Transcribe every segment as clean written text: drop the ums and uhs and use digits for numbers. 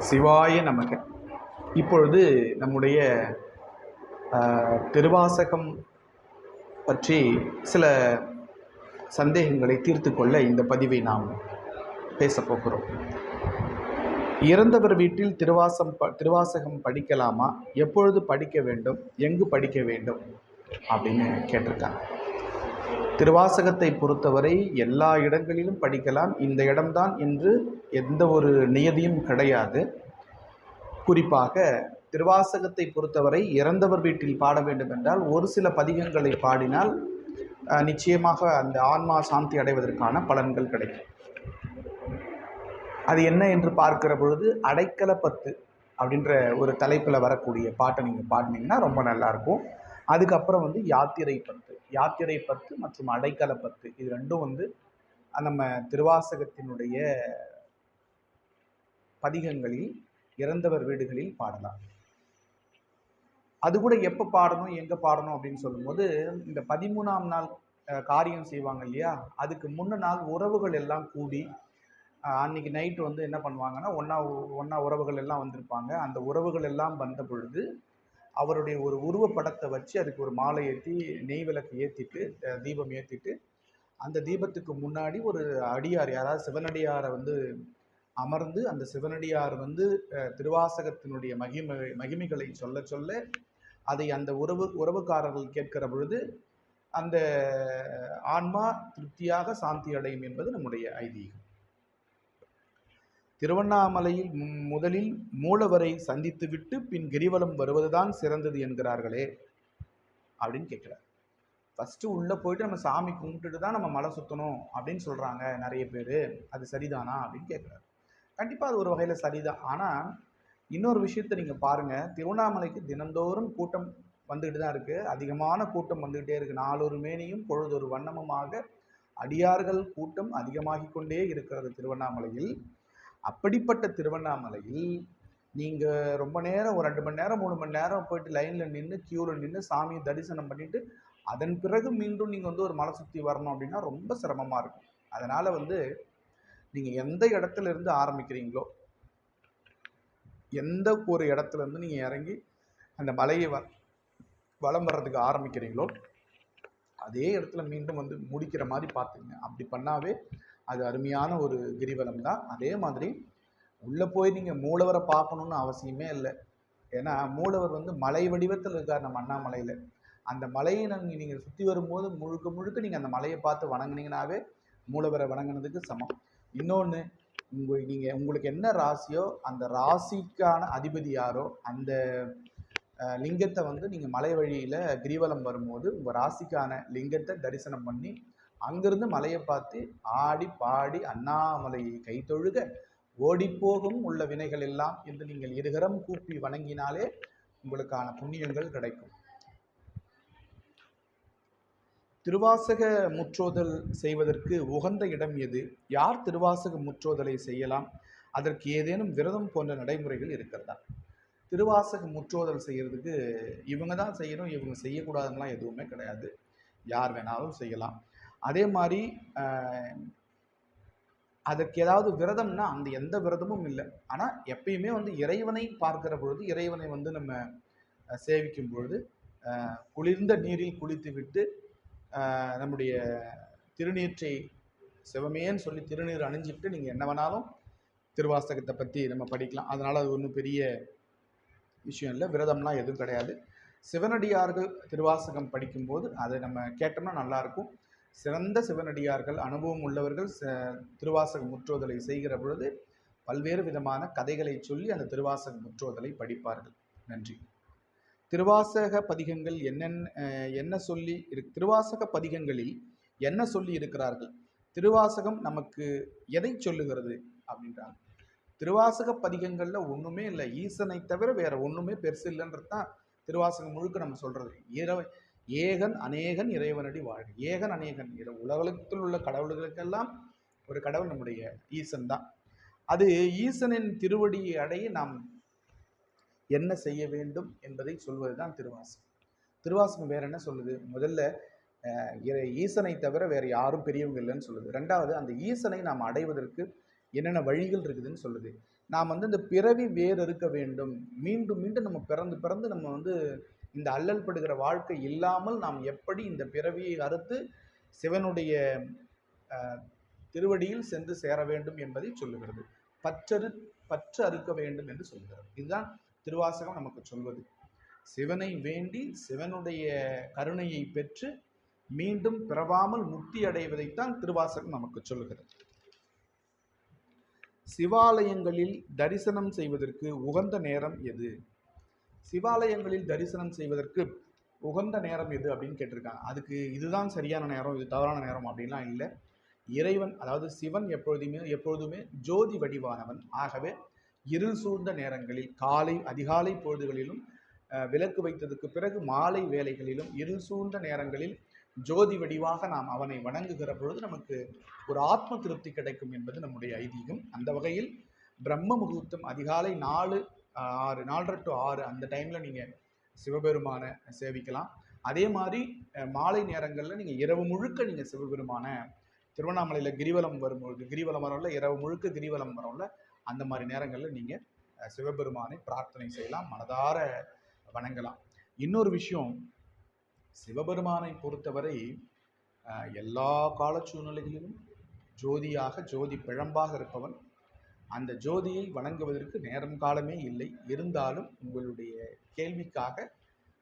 சிவாய நமக. இப்பொழுது நம்முடைய திருவாசகம் பற்றி சில சந்தேகங்களை தீர்த்து கொள்ள இந்த பதிவை நாம் பேசப்போகிறோம். இறந்தவர் வீட்டில் திருவாசகம் படிக்கலாமா, எப்பொழுது படிக்க வேண்டும், எங்கு படிக்க வேண்டும் அப்படின்னு கேட்டிருக்காங்க. திருவாசகத்தை பொறுத்தவரை எல்லா இடங்களிலும் படிக்கலாம். இந்த இடம்தான் என்று எந்த ஒரு நியதியும் கிடையாது. குறிப்பாக திருவாசகத்தை பொறுத்தவரை இறந்தவர் வீட்டில் பாட வேண்டும் என்றால் ஒரு சில பதிகங்களை பாடினால் நிச்சயமாக அந்த ஆன்மா சாந்தி அடைவதற்கான பலன்கள் கிடைக்கும். அது என்ன என்று பார்க்கிற பொழுது அடைக்கலப்பத்து அப்படின்ற ஒரு தலைப்பில் வரக்கூடிய பாட்டை நீங்கள் பாடினீங்கன்னா ரொம்ப நல்லாயிருக்கும். அதுக்கப்புறம் யாத்திரை பத்து மற்றும் அடைக்கலப்பத்து, இது ரெண்டும் நம்ம திருவாசகத்தினுடைய பதிகங்களில் இறந்தவர் வீடுகளில் பாடலாம். அது கூட எப்போ பாடணும், எங்கே பாடணும் அப்படின்னு சொல்லும்போது, இந்த 13ஆம் நாள் காரியம் செய்வாங்க இல்லையா, அதுக்கு முன்ன நாள் உறவுகள் எல்லாம் கூடி அன்னைக்கு நைட்டு என்ன பண்ணுவாங்கன்னா, ஒன்றா உறவுகள் எல்லாம் வந்திருப்பாங்க. அந்த உறவுகள் எல்லாம் வந்த பொழுது அவருடைய ஒரு உருவப்படத்தை வச்சு அதுக்கு ஒரு மாலை ஏற்றி நெய் விளக்கு ஏற்றிட்டு தீபம் ஏற்றிட்டு அந்த தீபத்துக்கு முன்னாடி ஒரு அடியார், யாராவது சிவனடியாரை அமர்ந்து அந்த சிவனடியார் திருவாசகத்தினுடைய மகிமைகளை சொல்ல சொல்ல அதை அந்த உறவுக்காரர்கள் கேட்கிற பொழுது அந்த ஆன்மா திருப்தியாக சாந்தி அடையும் என்பது நம்முடைய ஐதீகம். திருவண்ணாமலையில் முதலில் மூலவரை சந்தித்துவிட்டு பின் கிரிவலம் வருவதுதான் சிறந்தது என்கிறார்களே அப்படின்னு கேட்குறாரு. ஃபஸ்ட்டு உள்ளே போயிட்டு நம்ம சாமி கும்பிட்டுட்டு தான் நம்ம மலை சுற்றணும் அப்படின்னு சொல்கிறாங்க நிறைய பேர். அது சரிதானா அப்படின்னு கேட்குறாரு. கண்டிப்பாக அது ஒரு வகையில் சரிதான். ஆனால் இன்னொரு விஷயத்தை நீங்கள் பாருங்கள், திருவண்ணாமலைக்கு தினந்தோறும் கூட்டம் வந்துக்கிட்டு தான் இருக்குது. அதிகமான கூட்டம் வந்துக்கிட்டே இருக்குது. நாளொரு மேனியும் பொழுதொரு வண்ணமுமாக அடியார்கள் கூட்டம் அதிகமாகி கொண்டே இருக்கிறது திருவண்ணாமலையில். அப்படிப்பட்ட திருவண்ணாமலையில் நீங்கள் ரொம்ப நேரம், ஒரு 2 மணி நேரம் 3 மணி நேரம் போயிட்டு லைனில் நின்று க்யூவில் நின்று சாமியை தரிசனம் பண்ணிவிட்டு அதன் பிறகு மீண்டும் நீங்கள் ஒரு மலை சுற்றி வரணும் அப்படின்னா ரொம்ப சிரமமாக இருக்கும். அதனால் நீங்கள் எந்த இடத்துல இருந்து ஆரம்பிக்கிறீங்களோ, எந்த ஒரு இடத்துல இருந்து நீங்கள் இறங்கி அந்த மலையை வலம் வர்றதுக்கு ஆரம்பிக்கிறீங்களோ அதே இடத்துல மீண்டும் முடிக்கிற மாதிரி பார்த்துங்க. அப்படி பண்ணாவே அது அருமையான ஒரு கிரிவலம் தான். அதே மாதிரி உள்ளே போய் நீங்கள் மூலவரை பார்க்கணுன்னு அவசியமே இல்லை. ஏன்னா மூலவர் மலை வடிவத்தில் இருக்கார் நம்ம அண்ணாமலையில். அந்த மலையை நீங்கள் சுற்றி வரும்போது முழுக்க முழுக்க நீங்கள் அந்த மலையை பார்த்து வணங்குனீங்கன்னாவே மூலவரை வணங்கினதுக்கு சமம். இன்னொன்று, உங்களுக்கு என்ன ராசியோ அந்த ராசிக்கான அதிபதி யாரோ அந்த லிங்கத்தை நீங்கள் மலை வழியில் கிரிவலம் வரும்போது உங்கள் ராசிக்கான லிங்கத்தை தரிசனம் பண்ணி அங்கிருந்து மலையை பார்த்து ஆடி பாடி அண்ணாமலையை கைத்தொழுக ஓடிப்போகும் உள்ள வினைகள் எல்லாம் என்று நீங்கள் இருகரம் கூப்பி வணங்கினாலே உங்களுக்கான புண்ணியங்கள் கிடைக்கும். திருவாசக முற்றோதல் செய்வதற்கு உகந்த இடம் எது? யார் திருவாசக முற்றோதலை செய்யலாம்? அதற்கு ஏதேனும் விரதம் போன்ற நடைமுறைகள் இருக்கிறதா? திருவாசக முற்றோதல் செய்கிறதுக்கு இவங்க தான் செய்யணும், இவங்க செய்யக்கூடாதுலாம் எதுவுமே கிடையாது. யார் வேணாலும் செய்யலாம். அதே மாதிரி அதற்கு ஏதாவது விரதம்னா அந்த எந்த விரதமும் இல்லை. ஆனால் எப்பயுமே இறைவனை பார்க்கிற பொழுது, இறைவனை நம்ம சேவிக்கும் பொழுது குளிர்ந்த நீரில் குளித்து விட்டு நம்முடைய திருநீற்றை சிவமேன்னு சொல்லி திருநீர் அணிஞ்சிட்டு நீங்கள் என்ன வேணாலும் திருவாசகத்தை பற்றி நம்ம படிக்கலாம். அதனால் அது ஒன்றும் பெரிய விஷயம் இல்லை. விரதம்லாம் எதுவும் கிடையாது. சிவனடியார்கள் திருவாசகம் படிக்கும்போது அதை நம்ம கேட்டோம்னா நல்லாயிருக்கும். சிறந்த சிவனடியார்கள், அனுபவம் உள்ளவர்கள் திருவாசக முற்றோதலை செய்கிற பொழுது பல்வேறு விதமான கதைகளை சொல்லி அந்த திருவாசக முற்றோதலை படிப்பார்கள். நன்றி. திருவாசக பதிகங்கள் என்ன சொல்லி திருவாசக பதிகங்களில் என்ன சொல்லி இருக்கிறார்கள்? திருவாசகம் நமக்கு எதை சொல்லுகிறது அப்படின்றாங்க. திருவாசக பதிகங்களில் ஒன்றுமே இல்லை. ஈசனை தவிர வேற ஒன்றுமே பெருசு இல்லைன்றது தான் திருவாசகம் முழுக்க நம்ம சொல்கிறது. ஏகன் அநேகன் இறைவனடி வாழ்க. ஏகன் அநேகன், உலகத்தில் உள்ள கடவுள்களுக்கெல்லாம் ஒரு கடவுள் நம்முடைய ஈசன் தான். அது ஈசனின் திருவடியை அடைய நாம் என்ன செய்ய வேண்டும் என்பதை சொல்வது தான் திருவாசகம். திருவாசகம் வேற என்ன சொல்லுது? முதல்ல ஈசனை தவிர வேறு யாரும் பெரியவங்க இல்லைன்னு சொல்லுது. ரெண்டாவது, அந்த ஈசனை நாம் அடைவதற்கு என்னென்ன வழிகள் இருக்குதுன்னு சொல்லுது. நாம் வந்து இந்த பிறவி வேறு இருக்க வேண்டும், மீண்டும் மீண்டும் நம்ம பிறந்து பிறந்து நம்ம வந்து இந்த அல்லல் படுகிற வாழ்க்கை இல்லாமல் நாம் எப்படி இந்த பிறவியை அறுத்து சிவனுடைய திருவடியில் சென்று சேர வேண்டும் என்பதை சொல்லுகிறது. பற்றறு பற்று அறுக்க வேண்டும் என்று சொல்கிறது. இதுதான் திருவாசகம் நமக்கு சொல்வது. சிவனை வேண்டி சிவனுடைய கருணையை பெற்று மீண்டும் பிறவாமல் முக்தி அடைவதைத்தான் திருவாசகம் நமக்கு சொல்லுகிறது. சிவாலயங்களில் தரிசனம் செய்வதற்கு உகந்த நேரம் எது? சிவாலயங்களில் தரிசனம் செய்வதற்கு உகந்த நேரம் எது அப்படின்னு கேட்டிருக்காங்க. அதுக்கு இதுதான் சரியான நேரம், இது தவறான நேரம் அப்படின்லாம் இல்லை. இறைவன், அதாவது சிவன் எப்பொழுதுமே ஜோதி வடிவானவன். ஆகவே இருள் சூழ்ந்த நேரங்களில், காலை அதிகாலை பொழுதுகளிலும், விளக்கு வைத்ததுக்கு பிறகு மாலை வேளைகளிலும், இருள் சூழ்ந்த நேரங்களில் ஜோதி வடிவாக நாம் அவனை வணங்குகிற பொழுது நமக்கு ஒரு ஆத்ம திருப்தி கிடைக்கும் என்பது நம்முடைய ஐதீகம். அந்த வகையில் பிரம்ம முகூர்த்தம் அதிகாலை 4:30 to 6 அந்த டைமில் நீங்கள் சிவபெருமானை சேவிக்கலாம். அதே மாதிரி மாலை நேரங்களில் நீங்கள் இரவு முழுக்க நீங்கள் சிவபெருமானை, திருவண்ணாமலையில் கிரிவலம் வரும்பொழுது, கிரிவலம் வரல இரவு முழுக்க கிரிவலம் வரல, அந்த மாதிரி நேரங்களில் நீங்கள் சிவபெருமானை பிரார்த்தனை செய்யலாம், மனதார வணங்கலாம். இன்னொரு விஷயம், சிவபெருமானை பொறுத்தவரை எல்லா கால சூழ்நிலைகளிலும் ஜோதியாக, ஜோதி பிழம்பாக இருப்பவன். அந்த ஜோதியை வணங்குவதற்கு நேரம் காலமே இல்லை. இருந்தாலும் உங்களுடைய கேள்விக்காக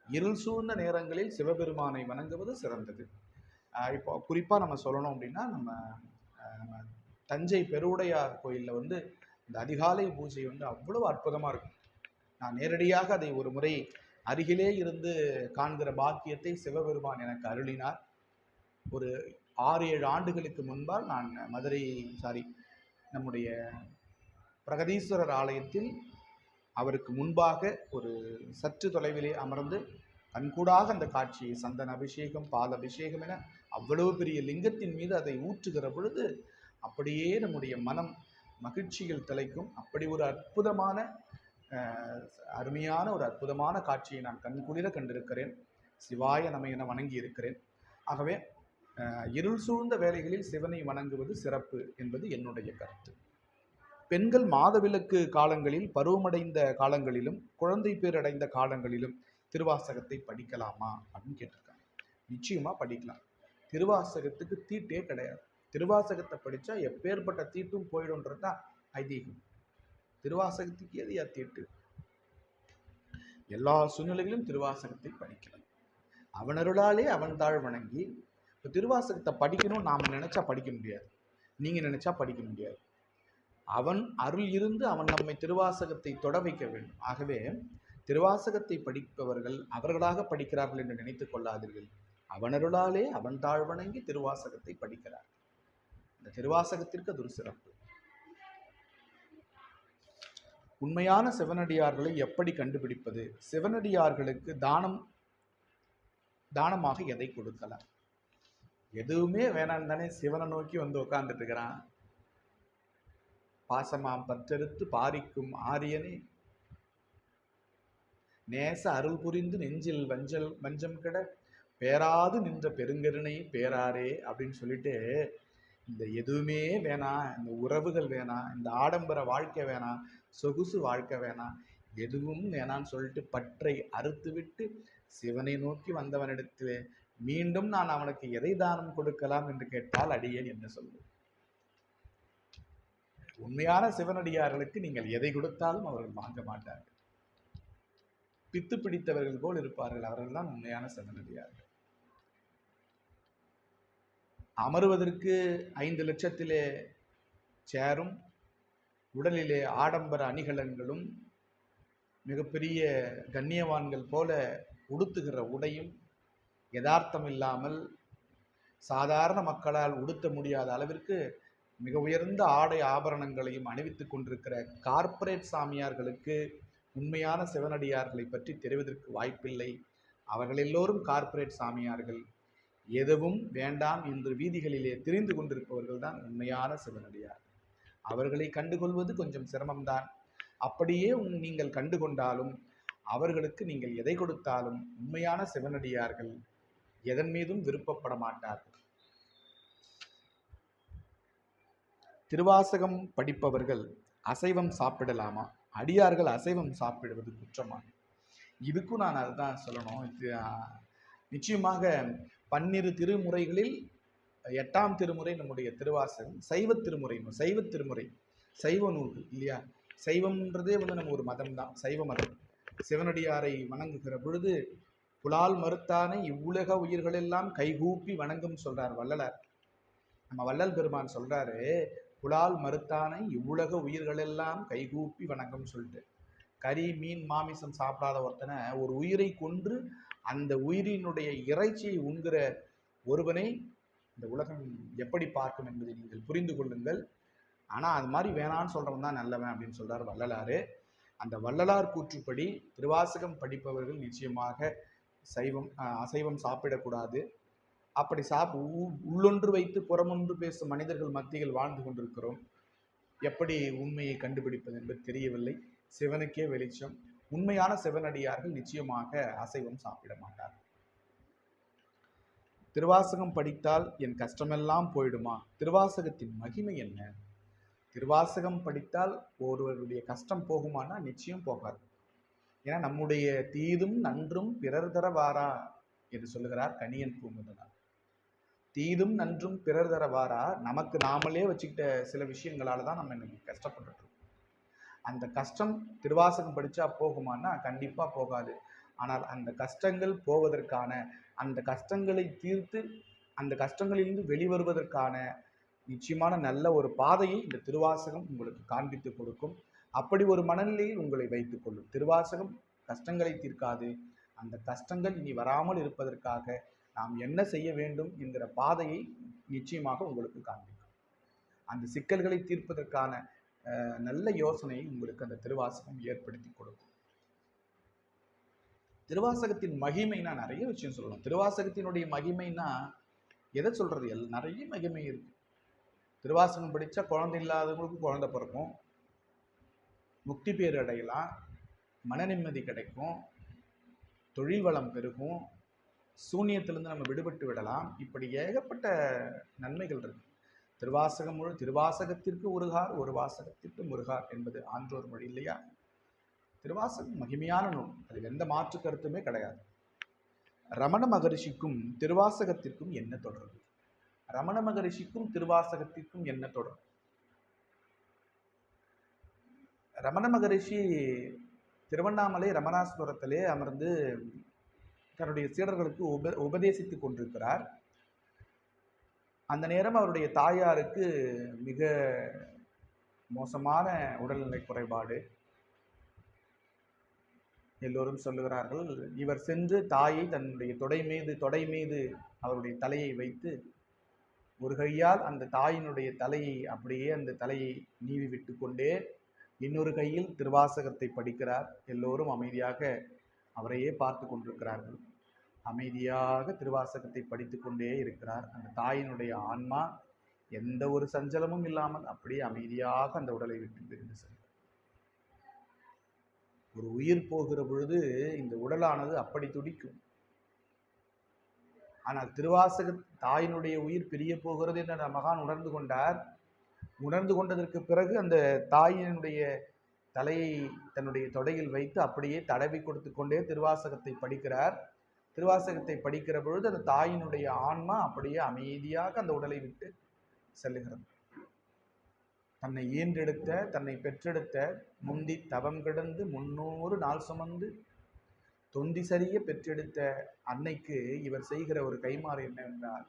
இருள் சூழ்ந்த நேரங்களில் சிவபெருமானை வணங்குவது சிறந்தது. இப்போ குறிப்பாக நம்ம சொல்லணும் அப்படின்னா, நம்ம தஞ்சை பெருவுடையார் கோயிலில் வந்து இந்த அதிகாலை பூஜை வந்து அவ்வளவு அற்புதமாக இருக்கும். நான் நேரடியாக அதை ஒரு முறை அருகிலே இருந்து காண்கிற பாக்கியத்தை சிவபெருமான் எனக்கு அருளினார். ஒரு 6-7 ஆண்டுகளுக்கு முன்பால் நான் நம்முடைய பிரகதீஸ்வரர் ஆலயத்தில் அவருக்கு முன்பாக ஒரு சற்று தொலைவிலே அமர்ந்து கண்கூடாக அந்த காட்சியை, சந்தன அபிஷேகம், பால் அபிஷேகம் என அவ்வளவு பெரிய லிங்கத்தின் மீது அதை ஊற்றுகிற பொழுது அப்படியே நம்முடைய மனம் மகிழ்ச்சிகள் திளைக்கும். அப்படி ஒரு அற்புதமான அருமையான ஒரு அற்புதமான காட்சியை நான் கண்குளிர கண்டிருக்கிறேன். சிவாய நம என வணங்கி இருக்கிறேன். ஆகவே இருள் சூழ்ந்த வேளைகளில் சிவனை வணங்குவது சிறப்பு என்பது என்னுடைய கருத்து. பெண்கள் மாதவிலக்கு காலங்களில், பருவமடைந்த காலங்களிலும், குழந்தை பேர் அடைந்த காலங்களிலும் திருவாசகத்தை படிக்கலாமா அப்படின்னு கேட்டிருக்காங்க. நிச்சயமா படிக்கலாம். திருவாசகத்துக்கு தீட்டே கிடையாது. திருவாசகத்தை படித்தா எப்பேற்பட்ட தீட்டும் போயிடும்ன்றது தான் ஐதீகம். திருவாசகத்துக்கு எதையா தீட்டு? எல்லா சூழ்நிலைகளிலும் திருவாசகத்தை படிக்கலாம். அவனருளாலே அவன் தாழ் வணங்கி. இப்போ திருவாசகத்தை படிக்கணும் நாம் நினைச்சா படிக்க முடியாது, நீங்க நினைச்சா படிக்க முடியாது. அவன் அருள் இருந்து அவன் நம்மை திருவாசகத்தை தொட வைக்க வேண்டும். ஆகவே திருவாசகத்தை படிப்பவர்கள் அவர்களாக படிக்கிறார்கள் என்று நினைத்துக் கொள்ளாதீர்கள். அவனருளாலே அவன் தாழ் வணங்கி திருவாசகத்தை படிக்கிறார். இந்த திருவாசகத்திற்கு அது ஒரு சிறப்பு. உண்மையான சிவனடியார்களை எப்படி கண்டுபிடிப்பது? சிவனடியார்களுக்கு தானமாக எதை கொடுக்கலாம்? எதுவுமே வேணாம் தானே சிவனை நோக்கி வந்து உட்கார்ந்துட்டு இருக்கிறான். பாசமாம் பற்றெடுத்து பாரிக்கும் ஆரியனே, நேச அருள் புரிந்து நெஞ்சில் வஞ்சம் கெட பேராது நின்ற பெருங்கருணை பேராரே அப்படின்னு சொல்லிட்டு, இந்த எதுவுமே வேணாம், இந்த உறவுகள் வேணாம், இந்த ஆடம்பர வாழ்க்கை வேணாம், சொகுசு வாழ்க்கை வேணாம், எதுவும் வேணான்னு சொல்லிட்டு பற்றை அறுத்து விட்டு சிவனை நோக்கி வந்தவனிடத்தில் மீண்டும் நான் அவனுக்கு எதை தானம் கொடுக்கலாம் என்று கேட்டால் அடியேன் என்ன சொல்வேன்? உண்மையான சிவனடியார்களுக்கு நீங்கள் எதை கொடுத்தாலும் அவர்கள் வாங்க மாட்டார்கள். பித்து பிடித்தவர்கள் போல் இருப்பார்கள். அவர்கள் தான் உண்மையான சிவனடியார்கள். அமருவதற்கு 5 லட்சத்திலே சேரும், உடலிலே ஆடம்பர அணிகலன்களும், மிகப்பெரிய கண்ணியவான்கள் போல உடுத்துகிற உடையும், யதார்த்தம் இல்லாமல் சாதாரண மக்களால் உடுத்த முடியாத அளவிற்கு மிக உயர்ந்த ஆடை ஆபரணங்களையும் அணிவித்துக் கொண்டிருக்கிற கார்ப்பரேட் சாமியார்களுக்கு உண்மையான சிவனடியார்களை பற்றி தெரிவதற்கு வாய்ப்பில்லை. அவர்கள் எல்லோரும் கார்ப்பரேட் சாமியார்கள். எதுவும் வேண்டாம் என்று வீதிகளிலே திரிந்து கொண்டிருப்பவர்கள் தான் உண்மையான சிவனடியார். அவர்களை கண்டுகொள்வது கொஞ்சம் சிரமம்தான். அப்படியே நீங்கள் கண்டுகொண்டாலும் அவர்களுக்கு நீங்கள் எதை கொடுத்தாலும் உண்மையான சிவனடியார்கள் எதன் மீதும் விருப்பப்பட மாட்டார்கள். திருவாசகம் படிப்பவர்கள் அசைவம் சாப்பிடலாமா? அடியார்கள் அசைவம் சாப்பிடுவது குற்றமா? இதுக்கும் நான் அதுதான் சொல்லணும். இது நிச்சயமாக 12 திருமுறைகளில் 8ஆம் திருமுறை நம்முடைய திருவாசகம் சைவ திருமுறை, சைவ நூல் இல்லையா? சைவம்ன்றதே வந்து நம்ம ஒரு மதம் தான், சைவ மதம். சிவனடியாரை வணங்குகிற பொழுது புலால் மறுத்தானை இவ்வுலக உயிர்களெல்லாம் கைகூப்பி வணங்கும் சொல்றார் வள்ளலார். நம்ம வள்ளல் பெருமான் சொல்றாரு, புலால் மறுத்தானை இவ்வுலக உயிர்களெல்லாம் கைகூப்பி வணங்கும் சொல்லிட்டு. கறி மீன் மாமிசம் சாப்பிடாத ஒருத்தனை ஒரு உயிரை கொன்று அந்த உயிரினுடைய இறைச்சியை உண்கிற ஒருவனை இந்த உலகம் எப்படி பார்க்கும் என்பதை நீங்கள் புரிந்து கொள்ளுங்கள். ஆனால் அது மாதிரி வேணான்னு சொல்றவன் தான் நல்லவன் அப்படின்னு சொல்றாரு வள்ளலாறு. அந்த வள்ளலார் கூற்றுப்படி திருவாசகம் படிப்பவர்கள் நிச்சயமாக அசைவம் சாப்பிடக்கூடாது. அப்படி உள்ளொன்று வைத்து புறமொன்று பேசும் மனிதர்கள் மத்தியில் வாழ்ந்து கொண்டிருக்கிறோம். எப்படி உண்மையை கண்டுபிடிப்பது என்பது தெரியவில்லை. சிவனுக்கே வெளிச்சம். உண்மையான சிவனடியார்கள் நிச்சயமாக அசைவம் சாப்பிட மாட்டார்கள். திருவாசகம் படித்தால் என் கஷ்டமெல்லாம் போயிடுமா? திருவாசகத்தின் மகிமை என்ன? திருவாசகம் படித்தால் ஒருவருடைய கஷ்டம் போகுமானா நிச்சயம் போகாது. ஏன்னா நம்முடைய தீதும் நன்றும் பிறர் தர வாரா என்று சொல்லுகிறார் கணியன் பூங்குன்றனார். தீதும் நன்றும் பிறர் தர வாரா, நமக்கு நாமளே வச்சுக்கிட்ட சில விஷயங்களால தான் நம்ம இன்னைக்கு கஷ்டப்பட்டுட்டு இருக்கோம். அந்த கஷ்டம் திருவாசகம் படித்தா போகுமானா கண்டிப்பாக போகாது. ஆனால் அந்த கஷ்டங்கள் போவதற்கான, அந்த கஷ்டங்களை தீர்த்து அந்த கஷ்டங்களிலிருந்து வெளிவருவதற்கான நிச்சயமான நல்ல ஒரு பாதையை இந்த திருவாசகம் உங்களுக்கு காண்பித்து கொடுக்கும். அப்படி ஒரு மனநிலையில் உங்களை வைத்துக் கொள்ளும். திருவாசகம் கஷ்டங்களை தீர்க்காது. அந்த கஷ்டங்கள் இனி வராமல் இருப்பதற்காக நாம் என்ன செய்ய வேண்டும் என்கிற பாதையை நிச்சயமாக உங்களுக்கு காண்பிக்கும். அந்த சிக்கல்களை தீர்ப்பதற்கான நல்ல யோசனையை உங்களுக்கு அந்த திருவாசகம் ஏற்படுத்தி கொடுக்கும். திருவாசகத்தின் மகிமைனா நிறைய விஷயம் சொல்லலாம். திருவாசகத்தினுடைய மகிமைனா எதை சொல்றது? நிறைய மகிமை இருக்கு. திருவாசகம் படித்தா குழந்தை இல்லாதவங்களுக்கும் குழந்தை பிறக்கும், முக்தி பேர் அடையலாம், மன நிம்மதி கிடைக்கும், தொழில் வளம் பெருகும், சூன்யத்திலிருந்து நம்ம விடுபட்டு விடலாம். இப்படி ஏகப்பட்ட நன்மைகள் இருக்கு. திருவாசகத்திற்கு உருகார், ஒரு வாசகத்திற்கு முருகார் என்பது ஆன்றோர் மொழி இல்லையா? திருவாசகம் மகிமையான நூல், அதில் எந்த மாற்று கருத்துமே கிடையாது. ரமண மகரிஷிக்கும் திருவாசகத்திற்கும் என்ன தொடர்பு? ரமண மகரிஷிக்கும் திருவாசகத்திற்கும் என்ன தொடர்பு? ரமண மகரிஷி திருவண்ணாமலை ரமணாஸ்வரத்திலே அமர்ந்து தன்னுடைய சீடர்களுக்கு உபதேசித்துக் கொண்டிருக்கிறார். அந்த நேரம் அவருடைய தாயாருக்கு மிக மோசமான உடல்நிலை குறைபாடு. எல்லோரும் சொல்லுகிறார்கள், இவர் சென்று தாயை தன்னுடைய தொடை மீது அவருடைய தலையை வைத்து ஒரு கையால் அந்த தாயினுடைய தலையை அப்படியே அந்த தலையை நீவி விட்டு கொண்டே இன்னொரு கையில் திருவாசகத்தை படிக்கிறார். எல்லோரும் அமைதியாக அவரையே பார்த்து கொண்டிருக்கிறார்கள். அமைதியாக திருவாசகத்தை படித்து கொண்டே இருக்கிறார். அந்த தாயினுடைய ஆன்மா எந்த ஒரு சஞ்சலமும் இல்லாமல் அப்படியே அமைதியாக அந்த உடலை விட்டு பிரிந்து செல்லும். ஒரு உயிர் போகிற பொழுது இந்த உடலானது அப்படி துடிக்கும். ஆனால் திருவாசக தாயினுடைய உயிர் பிரிய போகிறது என்ற மகான் உணர்ந்து கொண்டார். உணர்ந்து கொண்டதற்கு பிறகு அந்த தாயினுடைய தலையை தன்னுடைய தொடையில் வைத்து அப்படியே தடவி கொடுத்து கொண்டே திருவாசகத்தை படிக்கிறார். திருவாசகத்தை படிக்கிற பொழுது அந்த தாயினுடைய ஆன்மா அப்படியே அமைதியாக அந்த உடலை விட்டு செல்லுகிறது. தன்னை ஈன்றெடுத்த, தன்னை பெற்றெடுத்த, முந்தி தவம் கிடந்து 300 நாள் சுமந்து தொந்தி சரிய பெற்றெடுத்த அன்னைக்கு இவர் செய்கிற ஒரு கைமாறு என்னவென்றால்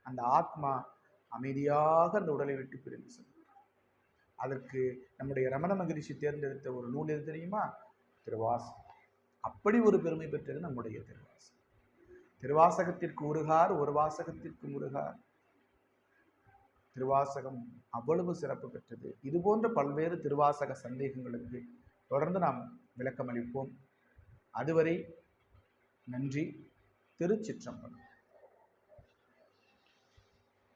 அந்த ஆத்மா அமைதியாக அந்த உடலை விட்டு பிரிந்து செல்லும். அதற்கு நம்முடைய ரமண மகரிஷி தேர்ந்தெடுத்த ஒரு நூல் எது தெரியுமா? திருவாசகம். அப்படி ஒரு பெருமை பெற்றது நம்முடைய திருவாசகம். திருவாசகத்திற்கு உருகார், ஒரு வாசகத்திற்கு முருகார். திருவாசகம் அவ்வளவு சிறப்பு பெற்றது. இது போன்ற பல்வேறு திருவாசக சந்தேகங்களுக்கு தொடர்ந்து நாம் விளக்கமளிப்போம். அதுவரை நன்றி. திருச்சிற்றம்பலம்.